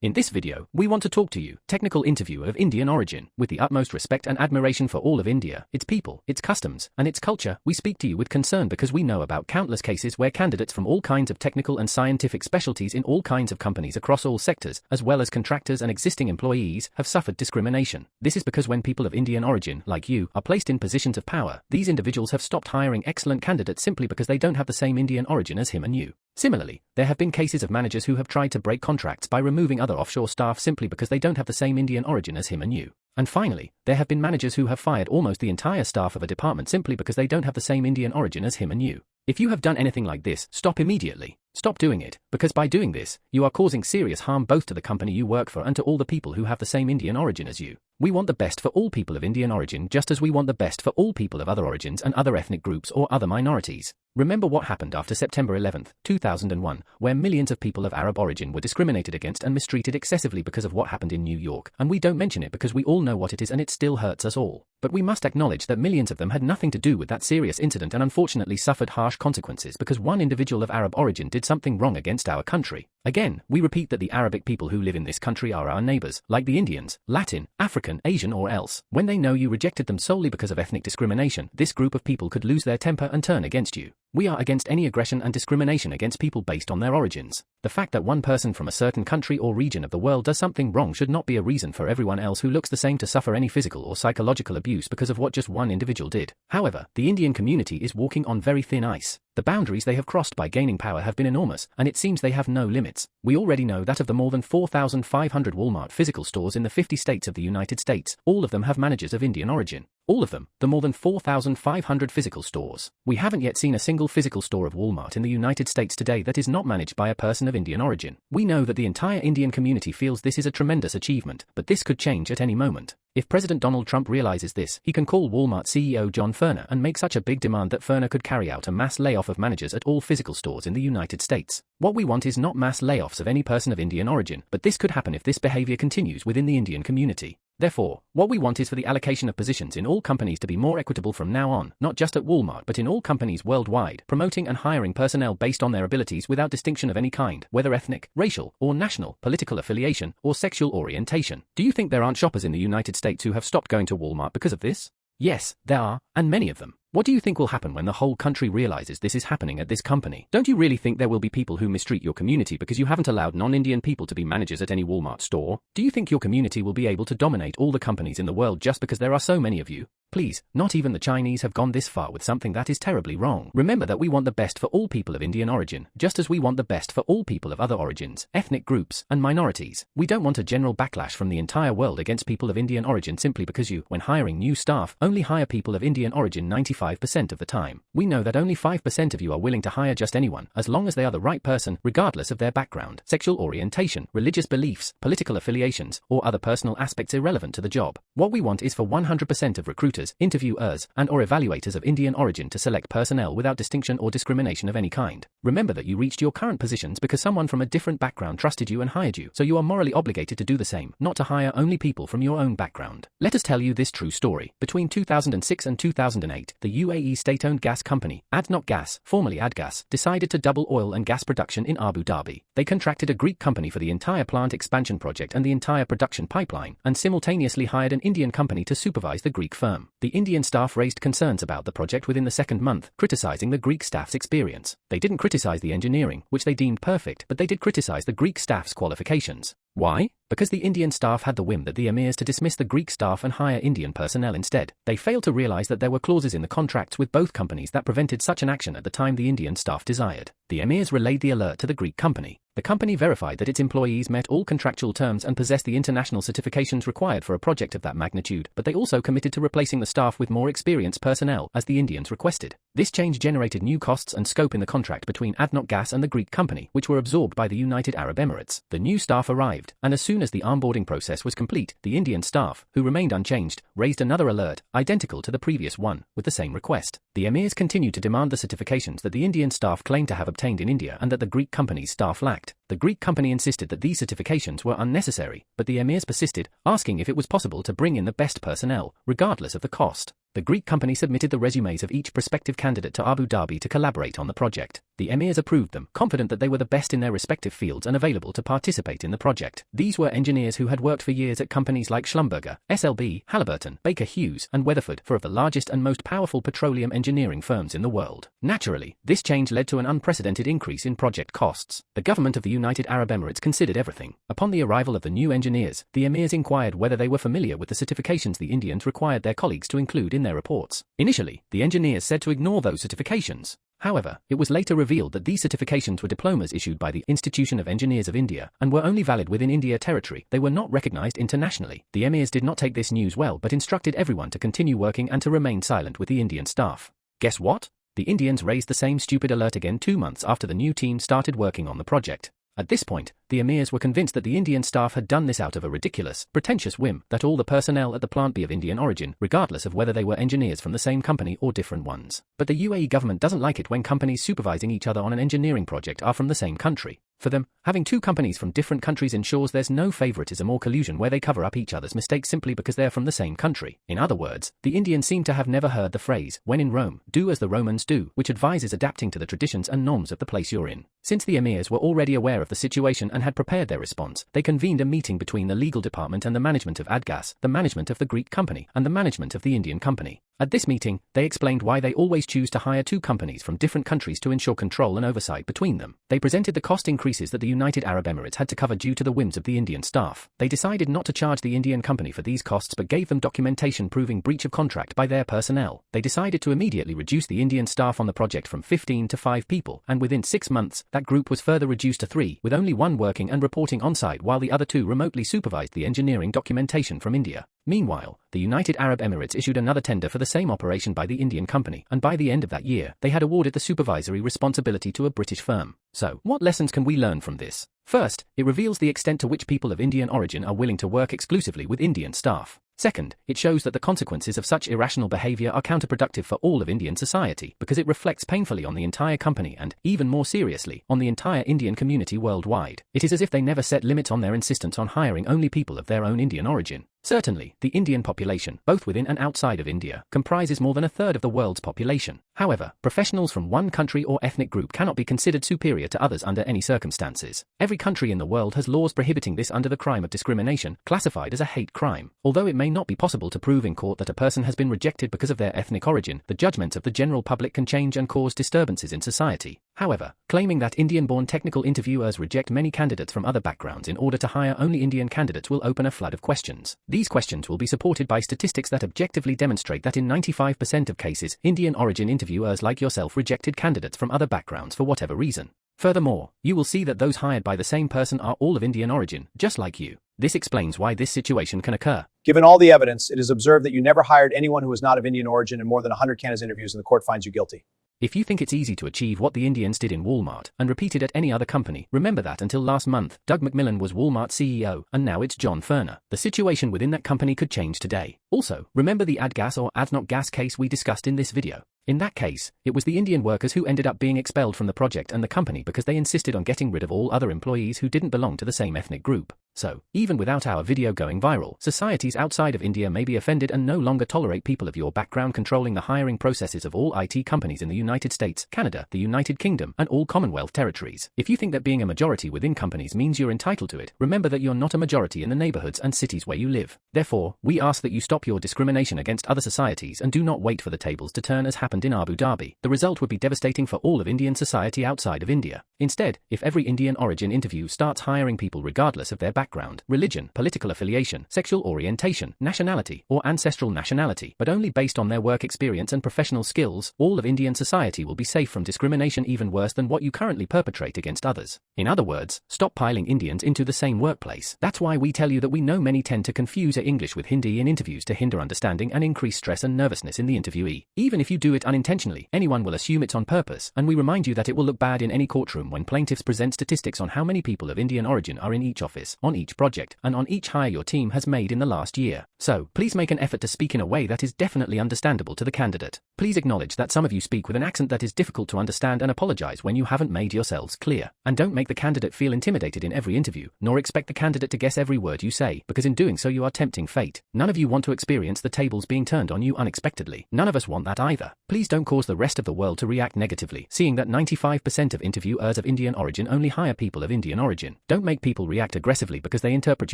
In this video, we want to talk to you, technical interviewer of Indian origin. With the utmost respect and admiration for all of India, its people, its customs, and its culture, we speak to you with concern because we know about countless cases where candidates from all kinds of technical and scientific specialties in all kinds of companies across all sectors, as well as contractors and existing employees, have suffered discrimination. This is because when people of Indian origin, like you, are placed in positions of power, these individuals have stopped hiring excellent candidates simply because they don't have the same Indian origin as him and you. Similarly, there have been cases of managers who have tried to break contracts by removing other offshore staff simply because they don't have the same Indian origin as him and you. And finally, there have been managers who have fired almost the entire staff of a department simply because they don't have the same Indian origin as him and you. If you have done anything like this, stop immediately. Stop doing it, because by doing this, you are causing serious harm both to the company you work for and to all the people who have the same Indian origin as you. We want the best for all people of Indian origin just as we want the best for all people of other origins and other ethnic groups or other minorities. Remember what happened after September 11, 2001, where millions of people of Arab origin were discriminated against and mistreated excessively because of what happened in New York, and we don't mention it because we all know what it is and it still hurts us all. But we must acknowledge that millions of them had nothing to do with that serious incident and unfortunately suffered harsh consequences because one individual of Arab origin did something wrong against our country. Again, we repeat that the Arabic people who live in this country are our neighbors, like the Indians, Latin, African, Asian or else. When they know you rejected them solely because of ethnic discrimination, this group of people could lose their temper and turn against you. We are against any aggression and discrimination against people based on their origins. The fact that one person from a certain country or region of the world does something wrong should not be a reason for everyone else who looks the same to suffer any physical or psychological abuse because of what just one individual did. However, the Indian community is walking on very thin ice. The boundaries they have crossed by gaining power have been enormous, and it seems they have no limits. We already know that of the more than 4,500 Walmart physical stores in the 50 states of the United States, all of them have managers of Indian origin. All of them, the more than 4,500 physical stores. We haven't yet seen a single physical store of Walmart in the United States today that is not managed by a person of Indian origin. We know that the entire Indian community feels this is a tremendous achievement, but this could change at any moment. If President Donald Trump realizes this, he can call Walmart CEO John Furner and make such a big demand that Furner could carry out a mass layoff of managers at all physical stores in the United States. What we want is not mass layoffs of any person of Indian origin, but this could happen if this behavior continues within the Indian community. Therefore, what we want is for the allocation of positions in all companies to be more equitable from now on, not just at Walmart but in all companies worldwide, promoting and hiring personnel based on their abilities without distinction of any kind, whether ethnic, racial, or national, political affiliation, or sexual orientation. Do you think there aren't shoppers in the United States who have stopped going to Walmart because of this? Yes, there are, and many of them. What do you think will happen when the whole country realizes this is happening at this company? Don't you really think there will be people who mistreat your community because you haven't allowed non-Indian people to be managers at any Walmart store? Do you think your community will be able to dominate all the companies in the world just because there are so many of you? Please, not even the Chinese have gone this far with something that is terribly wrong. Remember that we want the best for all people of Indian origin, just as we want the best for all people of other origins, ethnic groups, and minorities. We don't want a general backlash from the entire world against people of Indian origin simply because you, when hiring new staff, only hire people of Indian origin 95% of the time. We know that only 5% of you are willing to hire just anyone, as long as they are the right person, regardless of their background, sexual orientation, religious beliefs, political affiliations, or other personal aspects irrelevant to the job. What we want is for 100% of recruiters, interviewers, and/or evaluators of Indian origin to select personnel without distinction or discrimination of any kind. Remember that you reached your current positions because someone from a different background trusted you and hired you, so you are morally obligated to do the same, not to hire only people from your own background. Let us tell you this true story. Between 2006 and 2008, the UAE state-owned gas company, ADNOC Gas, formerly ADGAS, decided to double oil and gas production in Abu Dhabi. They contracted a Greek company for the entire plant expansion project and the entire production pipeline, and simultaneously hired an Indian company to supervise the Greek firm. The Indian staff raised concerns about the project within the second month, criticizing the Greek staff's experience. They didn't criticize the engineering, which they deemed perfect, but they did criticize the Greek staff's qualifications. Why? Because the Indian staff had the whim that the emirs to dismiss the Greek staff and hire Indian personnel instead. They failed to realize that there were clauses in the contracts with both companies that prevented such an action at the time the Indian staff desired. The emirs relayed the alert to the Greek company. The company verified that its employees met all contractual terms and possessed the international certifications required for a project of that magnitude, but they also committed to replacing the staff with more experienced personnel, as the Indians requested. This change generated new costs and scope in the contract between ADNOC Gas and the Greek company, which were absorbed by the United Arab Emirates. The new staff arrived, and as soon as the onboarding process was complete, the Indian staff, who remained unchanged, raised another alert, identical to the previous one, with the same request. The emirs continued to demand the certifications that the Indian staff claimed to have obtained in India and that the Greek company's staff lacked. The Greek company insisted that these certifications were unnecessary, but the emirs persisted, asking if it was possible to bring in the best personnel, regardless of the cost. The Greek company submitted the resumes of each prospective candidate to Abu Dhabi to collaborate on the project. The emirs approved them, confident that they were the best in their respective fields and available to participate in the project. These were engineers who had worked for years at companies like Schlumberger, SLB, Halliburton, Baker Hughes, and Weatherford, four of the largest and most powerful petroleum engineering firms in the world. Naturally, this change led to an unprecedented increase in project costs. The government of the United Arab Emirates considered everything. Upon the arrival of the new engineers, the emirs inquired whether they were familiar with the certifications the Indians required their colleagues to include in their reports. Initially, the engineers said to ignore those certifications. However, it was later revealed that these certifications were diplomas issued by the Institution of Engineers of India and were only valid within India territory. They were not recognized internationally. The emirs did not take this news well but instructed everyone to continue working and to remain silent with the Indian staff. Guess what? The Indians raised the same stupid alert again 2 months after the new team started working on the project. At this point, the emirs were convinced that the Indian staff had done this out of a ridiculous, pretentious whim, that all the personnel at the plant be of Indian origin, regardless of whether they were engineers from the same company or different ones. But the UAE government doesn't like it when companies supervising each other on an engineering project are from the same country. For them, having two companies from different countries ensures there's no favoritism or collusion where they cover up each other's mistakes simply because they're from the same country. In other words, the Indians seem to have never heard the phrase, when in Rome, do as the Romans do, which advises adapting to the traditions and norms of the place you're in. Since the emirs were already aware of the situation and had prepared their response, they convened a meeting between the legal department and the management of Adgas, the management of the Greek company, and the management of the Indian company. At this meeting, they explained why they always choose to hire two companies from different countries to ensure control and oversight between them. They presented the cost increases that the United Arab Emirates had to cover due to the whims of the Indian staff. They decided not to charge the Indian company for these costs but gave them documentation proving breach of contract by their personnel. They decided to immediately reduce the Indian staff on the project from 15 to 5 people, and within 6 months, that group was further reduced to 3, with only one working and reporting on-site while the other 2 remotely supervised the engineering documentation from India. Meanwhile, the United Arab Emirates issued another tender for the same operation by the Indian company, and by the end of that year, they had awarded the supervisory responsibility to a British firm. So, what lessons can we learn from this? First, it reveals the extent to which people of Indian origin are willing to work exclusively with Indian staff. Second, it shows that the consequences of such irrational behavior are counterproductive for all of Indian society because it reflects painfully on the entire company and, even more seriously, on the entire Indian community worldwide. It is as if they never set limits on their insistence on hiring only people of their own Indian origin. Certainly, the Indian population, both within and outside of India, comprises more than a third of the world's population. However, professionals from one country or ethnic group cannot be considered superior to others under any circumstances. Every country in the world has laws prohibiting this under the crime of discrimination, classified as a hate crime. Although it may not be possible to prove in court that a person has been rejected because of their ethnic origin, the judgments of the general public can change and cause disturbances in society. However, claiming that Indian-born technical interviewers reject many candidates from other backgrounds in order to hire only Indian candidates will open a flood of questions. These questions will be supported by statistics that objectively demonstrate that in 95% of cases, Indian origin interviewers like yourself rejected candidates from other backgrounds for whatever reason. Furthermore, you will see that those hired by the same person are all of Indian origin, just like you. This explains why this situation can occur. Given all the evidence, it is observed that you never hired anyone who was not of Indian origin in more than 100 candidate interviews and the court finds you guilty. If you think it's easy to achieve what the Indians did in Walmart and repeated at any other company, remember that until last month, Doug McMillan was Walmart's CEO, and now it's John Furner. The situation within that company could change today. Also, remember the AdGas or ADNOC gas case we discussed in this video. In that case, it was the Indian workers who ended up being expelled from the project and the company because they insisted on getting rid of all other employees who didn't belong to the same ethnic group. So, even without our video going viral, societies outside of India may be offended and no longer tolerate people of your background controlling the hiring processes of all IT companies in the United States, Canada, the United Kingdom, and all Commonwealth territories. If you think that being a majority within companies means you're entitled to it, remember that you're not a majority in the neighborhoods and cities where you live. Therefore, we ask that you stop your discrimination against other societies and do not wait for the tables to turn as happened in Abu Dhabi. The result would be devastating for all of Indian society outside of India. Instead, if every Indian origin interview starts hiring people regardless of their background, religion, political affiliation, sexual orientation, nationality, or ancestral nationality, but only based on their work experience and professional skills, all of Indian society will be safe from discrimination even worse than what you currently perpetrate against others. In other words, stop piling Indians into the same workplace. That's why we tell you that we know many tend to confuse English with Hindi in interviews to hinder understanding and increase stress and nervousness in the interviewee. Even if you do it unintentionally, anyone will assume it's on purpose, and we remind you that it will look bad in any courtroom when plaintiffs present statistics on how many people of Indian origin are in each office, on on each project and on each hire your team has made in the last year. So, please make an effort to speak in a way that is definitely understandable to the candidate. Please acknowledge that some of you speak with an accent that is difficult to understand and apologize when you haven't made yourselves clear. And don't make the candidate feel intimidated in every interview, nor expect the candidate to guess every word you say, because in doing so you are tempting fate. None of you want to experience the tables being turned on you unexpectedly. None of us want that either. Please don't cause the rest of the world to react negatively, seeing that 95% of interviewers of Indian origin only hire people of Indian origin. Don't make people react aggressively because they interpret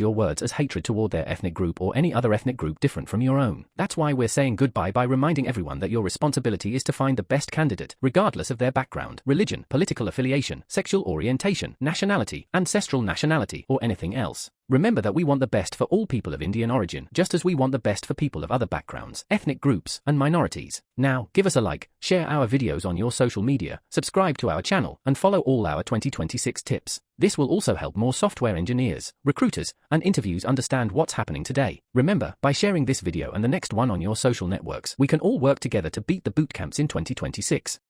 your words as hatred toward their ethnic group or any other ethnic group different from your own. That's why we're saying goodbye by reminding everyone that your responsibility is to find the best candidate, regardless of their background, religion, political affiliation, sexual orientation, nationality, ancestral nationality, or anything else. Remember that we want the best for all people of Indian origin, just as we want the best for people of other backgrounds, ethnic groups, and minorities. Now, give us a like, share our videos on your social media, subscribe to our channel, and follow all our 2026 tips. This will also help more software engineers, recruiters, and interviews understand what's happening today. Remember, by sharing this video and the next one on your social networks, we can all work together to beat the boot camps in 2026.